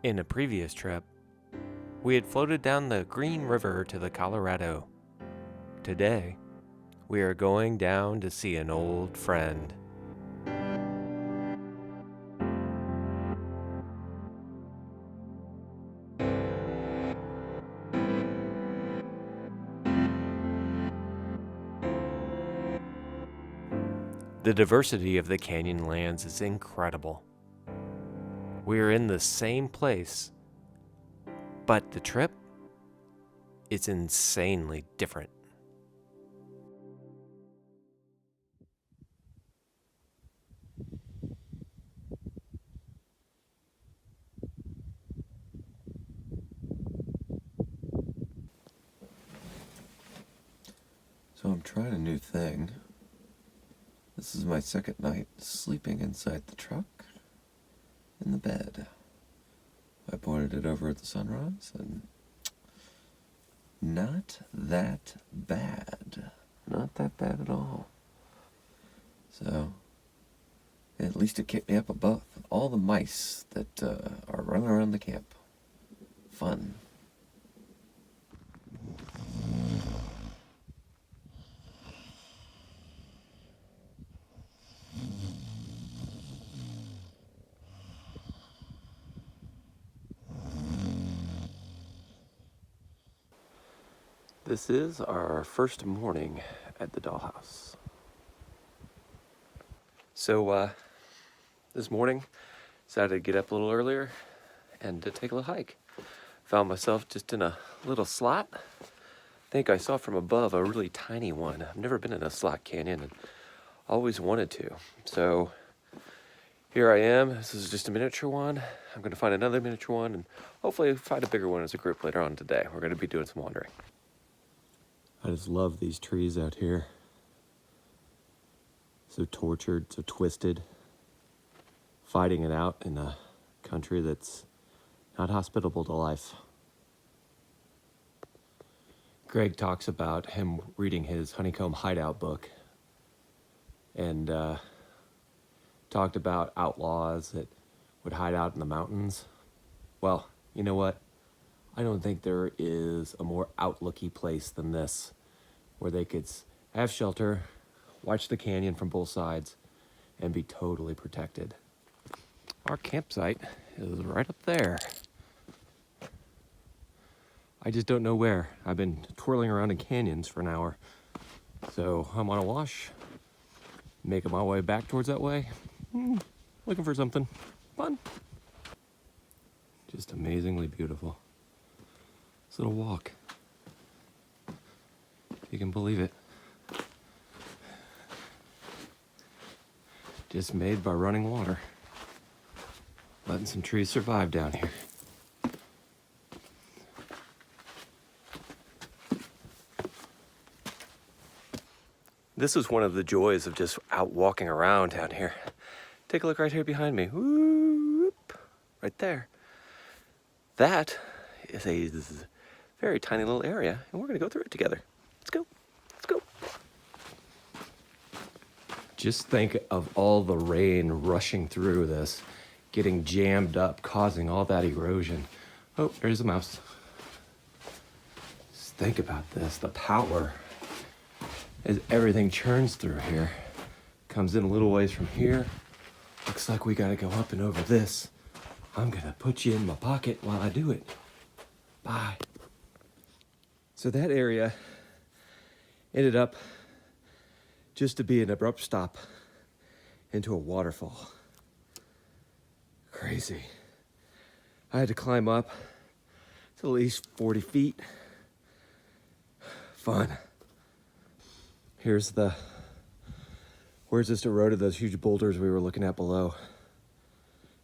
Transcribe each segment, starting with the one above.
In a previous trip, we had floated down the Green River to the Colorado. Today, we are going down to see an old friend. The diversity of the Canyonlands is incredible. We are in the same place, but the trip is insanely different. So I'm trying a new thing. This is my second night sleeping inside the truck in the bed. I boarded it over at the sunrise and not that bad. Not that bad at all. So at least it kept me up above all the mice that are running around the camp. Fun. This is our first morning at the dollhouse. So this morning, decided to get up a little earlier and to take a little hike. Found myself just in a little slot. I think I saw from above a really tiny one. I've never been in a slot canyon and always wanted to. So here I am. This is just a miniature one. I'm going to find another miniature one and hopefully find a bigger one as a group later on today. We're going to be doing some wandering. I just love these trees out here. So tortured, so twisted. Fighting it out in a country that's not hospitable to life. Greg talks about him reading his Honeycomb Hideout book and talked about outlaws that would hide out in the mountains. Well, you know what? I don't think there is a more outlooky place than this, where they could have shelter, watch the canyon from both sides, and be totally protected. Our campsite is right up there. I just don't know where. I've been twirling around in canyons for an hour. So I'm on a wash, making my way back towards that way, looking for something fun. Just amazingly beautiful. This little walk, if you can believe it. Just made by running water. Letting some trees survive down here. This is one of the joys of just out walking around down here. Take a look right here behind me. Whoop, right there. That is a very tiny little area, and we're gonna go through it together. Let's go, let's go. Just think of all the rain rushing through this, getting jammed up, causing all that erosion. Oh, there's a mouse. Just think about this, the power as everything churns through here. Comes in a little ways from here. Looks like we gotta go up and over this. I'm gonna put you in my pocket while I do it. Bye. So that area ended up just to be an abrupt stop into a waterfall. Crazy. I had to climb up to at least 40 feet. Fun. Where's just eroded those huge boulders we were looking at below.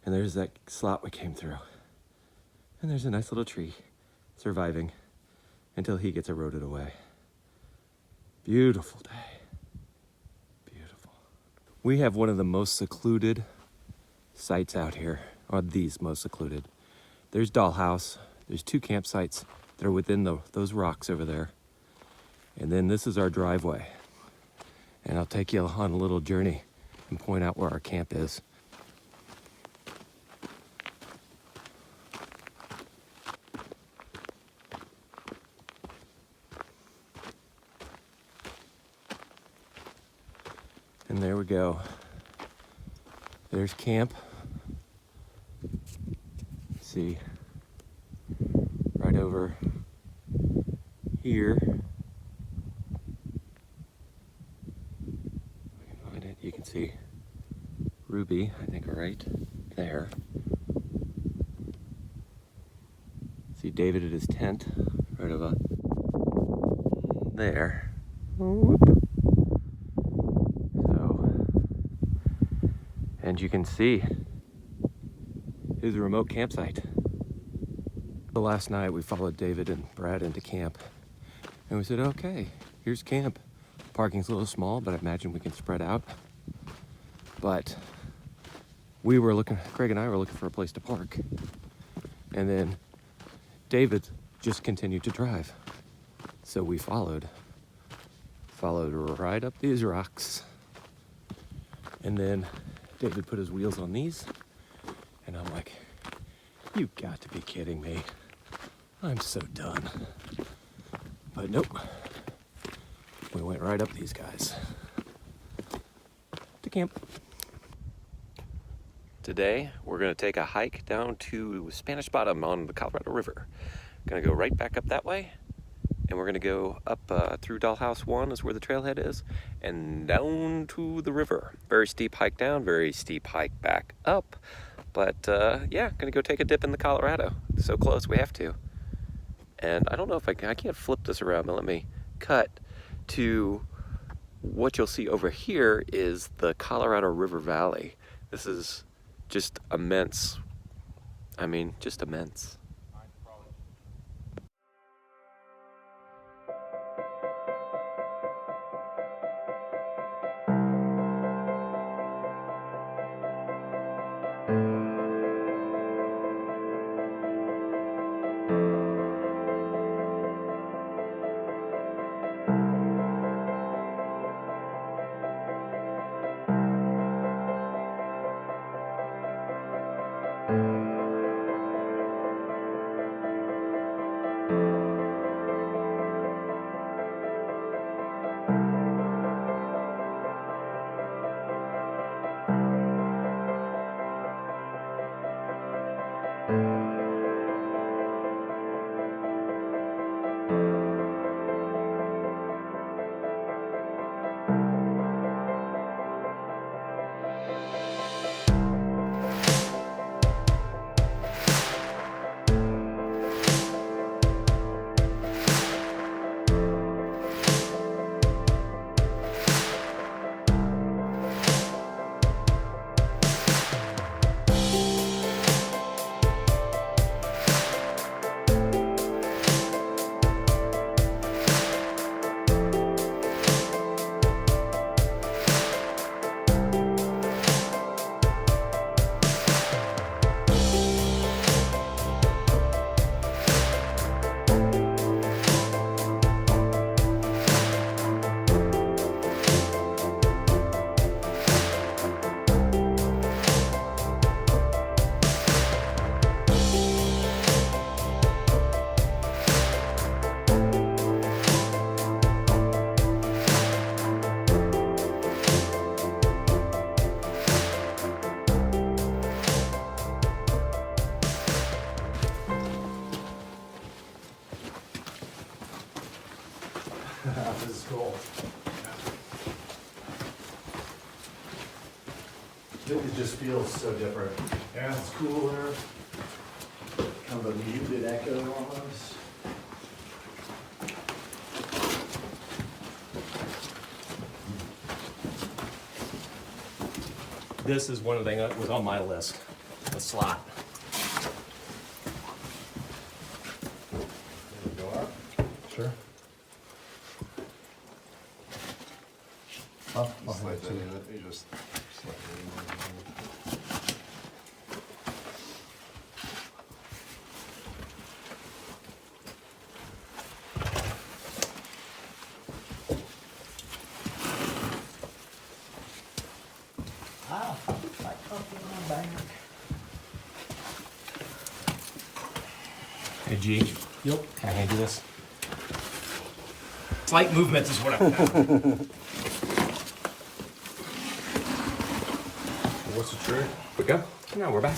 And there's that slot we came through. And there's a nice little tree surviving until he gets eroded away. Beautiful day. Beautiful. We have one of the most secluded sites out here, or these most secluded. There's Dollhouse. There's 2 campsites that are within those rocks over there. And then this is our driveway. And I'll take you on a little journey and point out where our camp is. And there we go. There's camp. See, right over here. Find it. You can see Ruby, I think, right there. See David at his tent, right over there. Whoop. So, and you can see his remote campsite. The last night we followed David and Brad into camp, and we said, okay, here's camp. Parking's a little small, but I imagine we can spread out. But we were looking, Craig and I were looking for a place to park. And then David just continued to drive. So we followed right up these rocks. And then David put his wheels on these. And I'm like, you got to be kidding me. I'm so done. But nope. We went right up these guys to camp. Today, we're gonna take a hike down to Spanish Bottom on the Colorado River. Gonna go right back up that way, and we're gonna go up through Dollhouse 1 is where the trailhead is, and down to the river. Very steep hike down, very steep hike back up. But yeah, gonna go take a dip in the Colorado. So close, we have to. And I don't know if I can't flip this around, but let me cut to what you'll see over here is the Colorado River Valley. This is just immense. I mean, just immense. This is cool. It just feels so different. Yeah, it's cooler. Kind of a muted echo almost. This is one of the things that was on my list, the slot. There we go up. Sure. Up behind that in it. You just slide it in. Hey G. Yep. Can I hand you this? Slight movements is what I'm What's the trick? We go. Now we're back.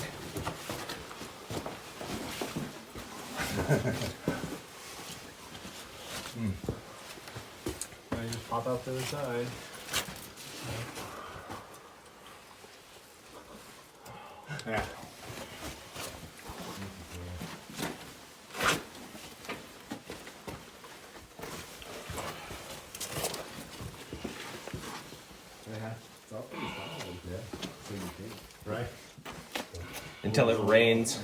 Now you just pop out to the side. Yeah. Right. Until it rains.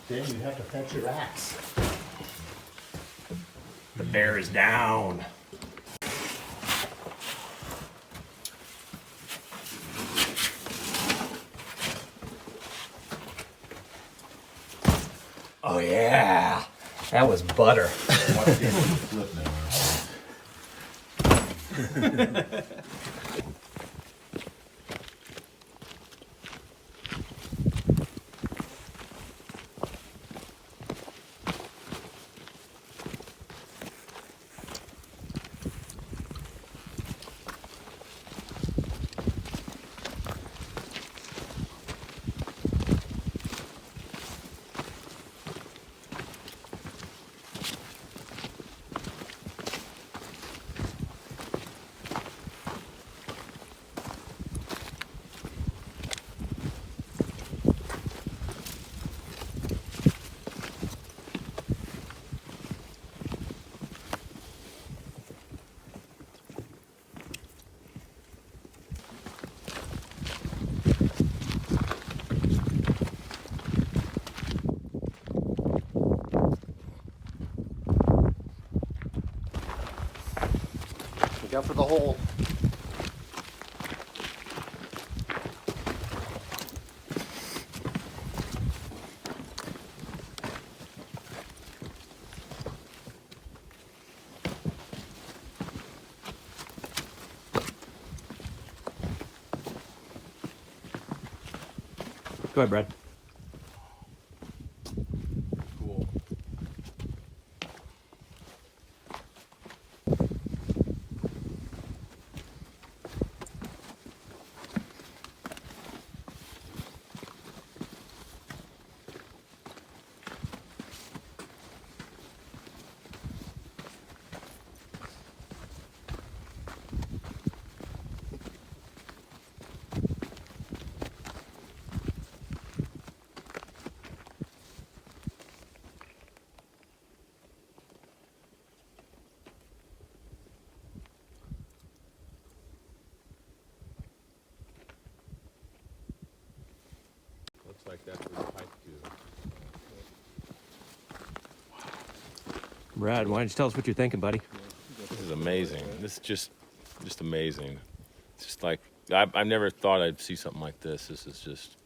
Then you have to fetch your axe. The bear is down. Oh yeah, that was butter. Flip now. Look out for the hole. Go ahead, Brad. Cool. Looks like that's where the pipe to. Brad, why don't you tell us what you're thinking, buddy? This is amazing. This is just amazing. It's just like I never thought I'd see something like this. This is just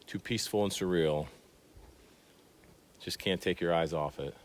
too peaceful and surreal. Just can't take your eyes off it.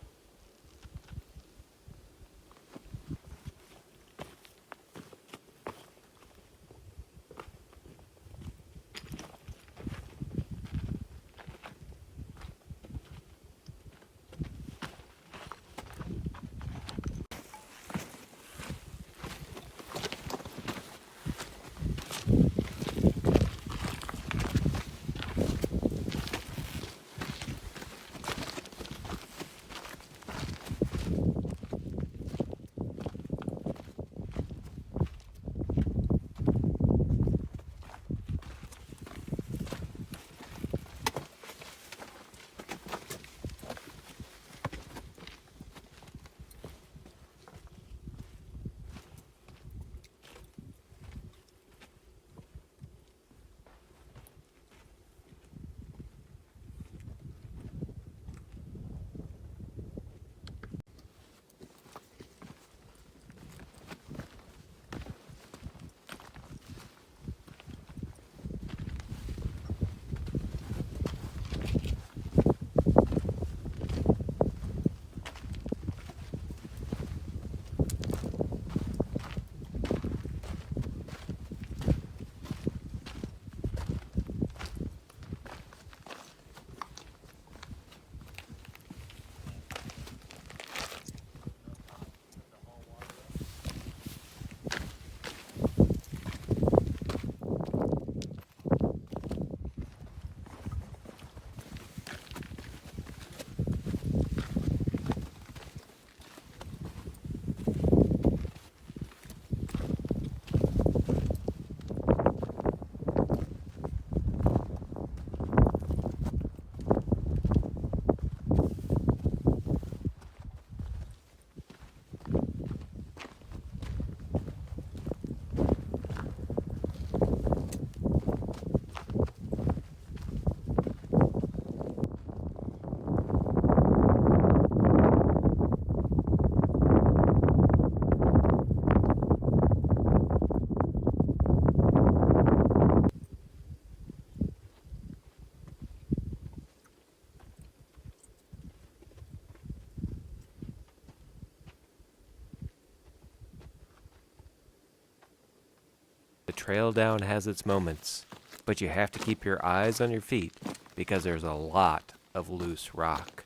The trail down has its moments, but you have to keep your eyes on your feet because there's a lot of loose rock.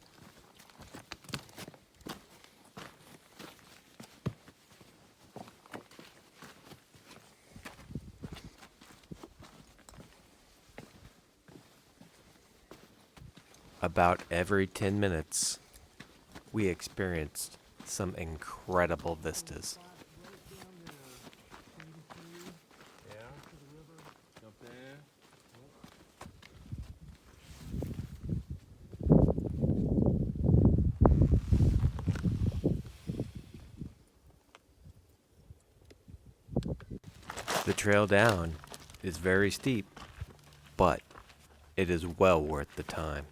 About every 10 minutes, we experienced some incredible vistas. The trail down is very steep, but it is well worth the time.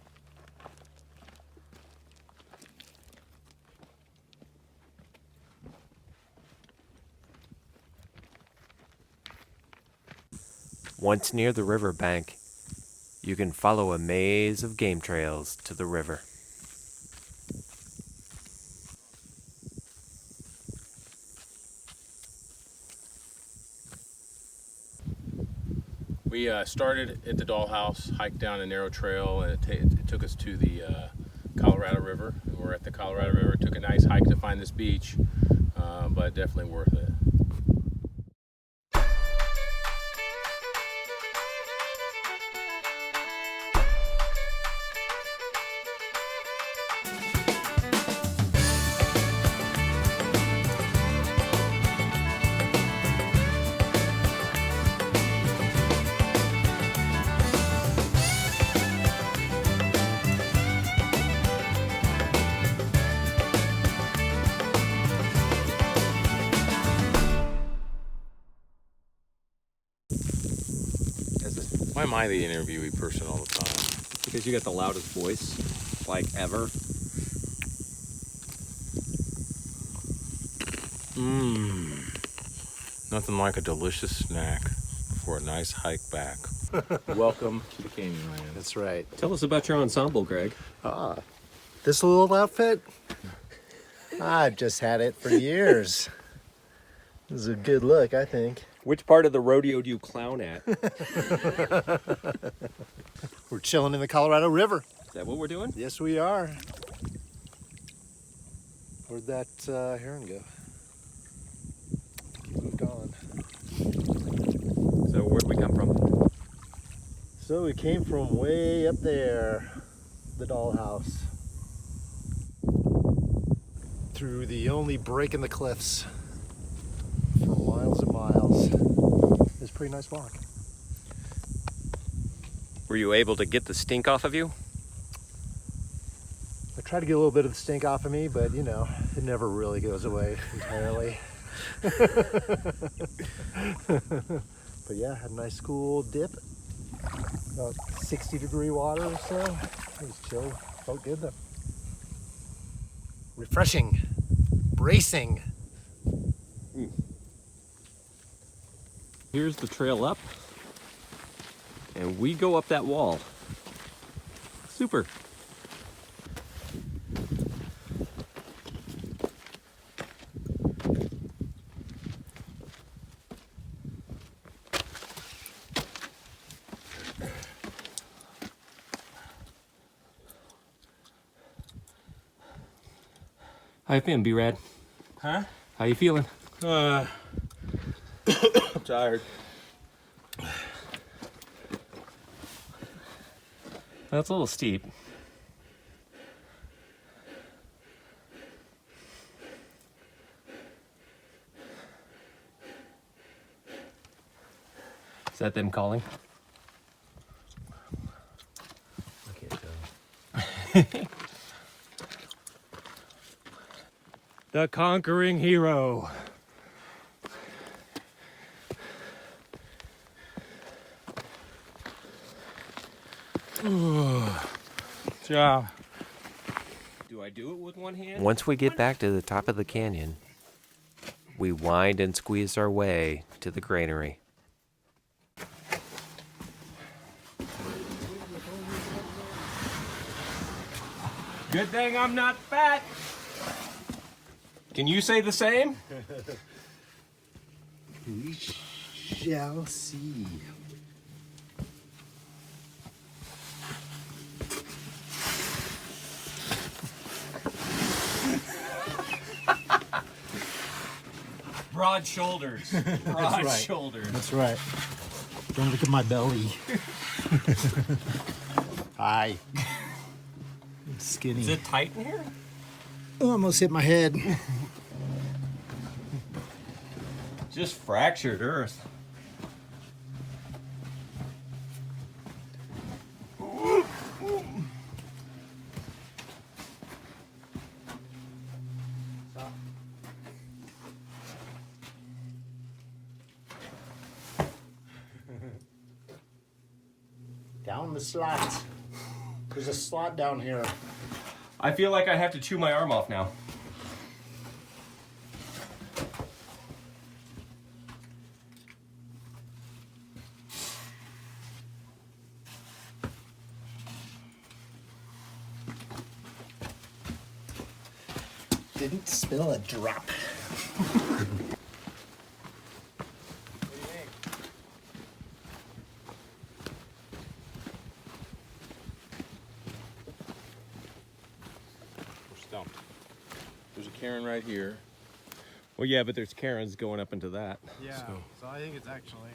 Once near the riverbank, you can follow a maze of game trails to the river. We started at the Dollhouse, hiked down a narrow trail, and it took us to the Colorado River. And we're at the Colorado River. Took a nice hike to find this beach, but definitely worth it. Why am I the interviewee person all the time? Because you got the loudest voice, like ever. Nothing like a delicious snack before a nice hike back. Welcome to the Canyonlands. That's right. Tell us about your ensemble, Greg. This little outfit? I've just had it for years. This is a good look, I think. Which part of the rodeo do you clown at? Is We're chilling in the Colorado River. that what we're doing? Yes, we are. Where'd that heron go? Keep moved on. So where'd we come from? So we came from way up there, the Dollhouse, through the only break in the cliffs for miles and miles. It was a pretty nice walk. Were you able to get the stink off of you? I tried to get a little bit of the stink off of me, but you know, it never really goes away entirely. But yeah, had a nice cool dip. About 60-degree water or so. It was chill. Felt good though. Refreshing. Bracing. Here's the trail up. And we go up that wall. Super. How you feeling, B-Rad? Huh? How you feeling? I'm tired. That's a little steep. Is that them calling? I can't tell. The conquering hero. Yeah. Do I do it with one hand? Once we get back to the top of the canyon, we wind and squeeze our way to the Grainery. Good thing I'm not fat. Can you say the same? shall see. Broad shoulders. Broad right. shoulders. That's right. Don't look at my belly. Hi. I'm skinny. Is it tight in here? Almost hit my head. Just fractured earth. Down the slot. There's a slot down here. I feel like I have to chew my arm off now. Didn't spill a drop. We're stumped. There's a cairn right here. Well, yeah, but there's cairns going up into that. Yeah, so I think it's actually,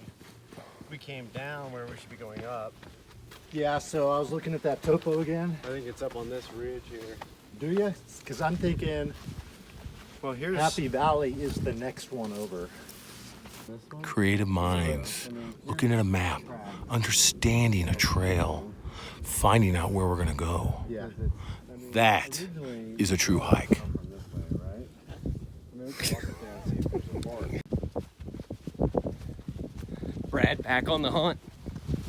we came down where we should be going up. Yeah, so I was looking at that topo again. I think it's up on this ridge here. Do you? Because I'm thinking Well, here's Happy Valley is the next one over. Creative minds, looking at a map, understanding a trail, finding out where we're gonna go. Yeah. That is a true hike. from this way, right? I mean, we can walk up there and see if there's some bark. Brad, back on the hunt.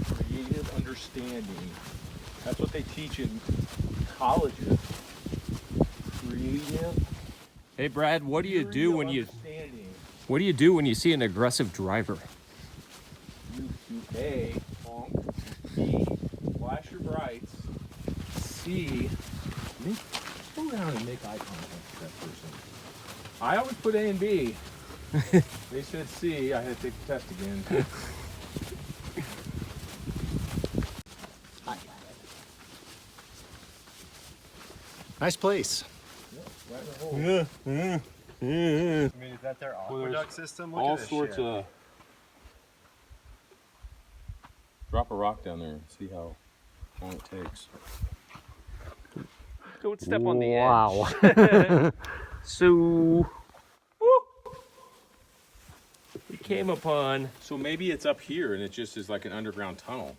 Creative understanding. That's what they teach in colleges. Creative. Hey, Brad, what do you do when you understanding. see an aggressive driver? You A, honk. B, flash your brights. C, Go around and make eye contact with that person. I always put A and B. They said C. I had to take the test again. Nice place. I mean, is that their Well, there's aqueduct system? Look All at this sorts shit. of. Drop a rock down there and see how long it takes. Don't step on the edge. So, we came upon. So maybe it's up here and it just is like an underground tunnel.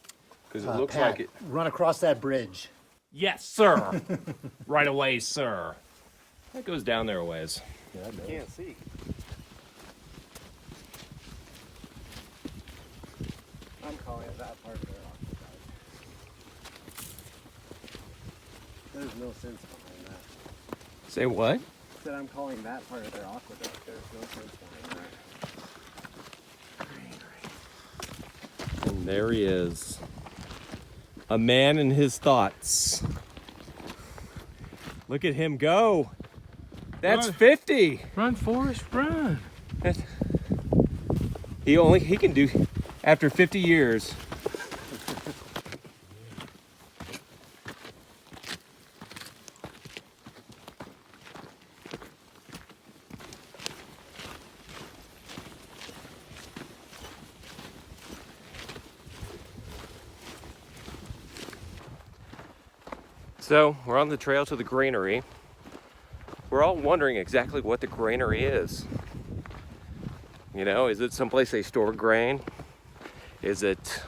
Because it looks Pat, like it. Run across that bridge. Yes, sir. Right away, sir. That goes down there a ways. Yeah, You can't see. I'm calling it that part of their aqueduct. There's no sense behind that. Say what? I said I'm calling that part of their aqueduct. There's no sense behind that. And there he is. A man in his thoughts. Look at him go. That's Run. 50. Run, Forrest, run. He can do after 50 years. So we're on the trail to the Grainery. We're all wondering exactly what the Grainery is. You know, is it someplace they store grain? Is it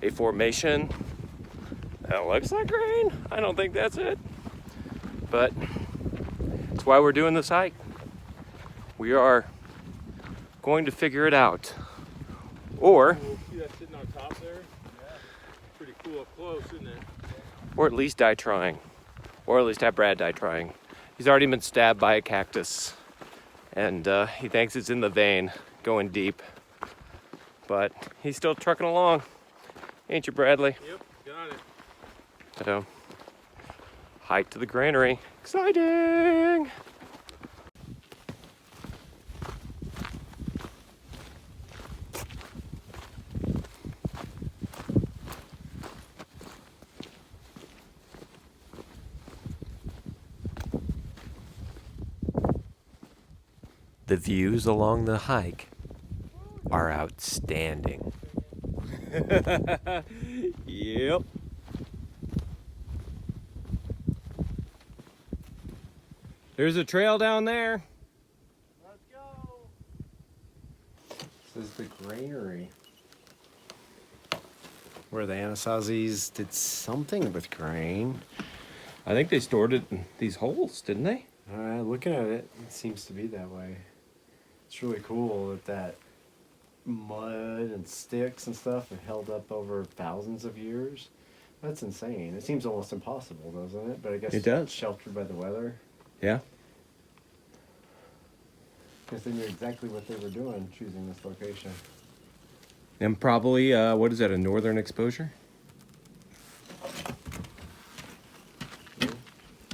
a formation that looks like grain? I don't think that's it. But that's why we're doing this hike. We are going to figure it out. Or See that sitting on top there? Yeah. Pretty cool up close, isn't it? or at least die trying. Or at least have Brad die trying. He's already been stabbed by a cactus. And he thinks it's in the vein, going deep. But he's still trucking along. Ain't you, Bradley? Yep, got it. So, hike to the Grainery. Exciting! The views along the hike are outstanding. Yep. There's a trail down there. Let's go. This is the Grainery. Where the Anasazis did something with grain. I think they stored it in these holes, didn't they? Looking at it, it seems to be that way. It's really cool that mud and sticks and stuff have held up over thousands of years. That's insane. It seems almost impossible, doesn't it? But I guess It does. it's sheltered by the weather. Yeah. Because they knew exactly what they were doing choosing this location. And probably, what is that, a northern exposure?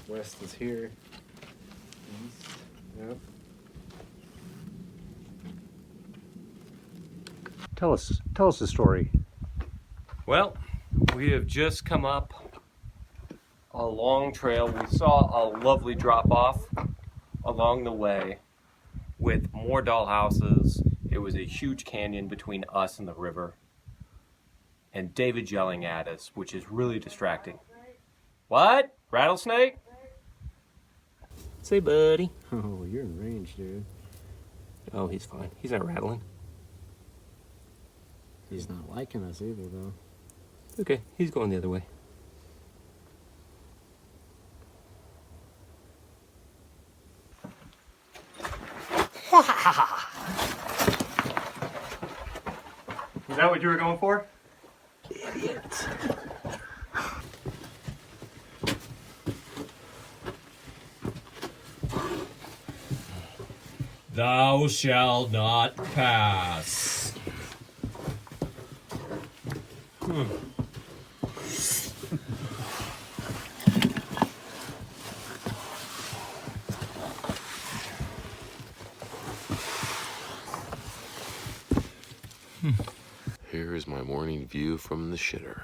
West is here. East. Yep. Tell us the story. Well, we have just come up a long trail. We saw a lovely drop off along the way with more dollhouses. It was a huge canyon between us and the river. And David yelling at us, which is really distracting. What? Rattlesnake? Say, buddy. Oh, you're in range, dude. Oh, he's fine. He's not rattling. He's not liking us either, though. Okay, he's going the other way. Is that what you were going for? Thou shalt not pass. Here is my morning view from the shitter.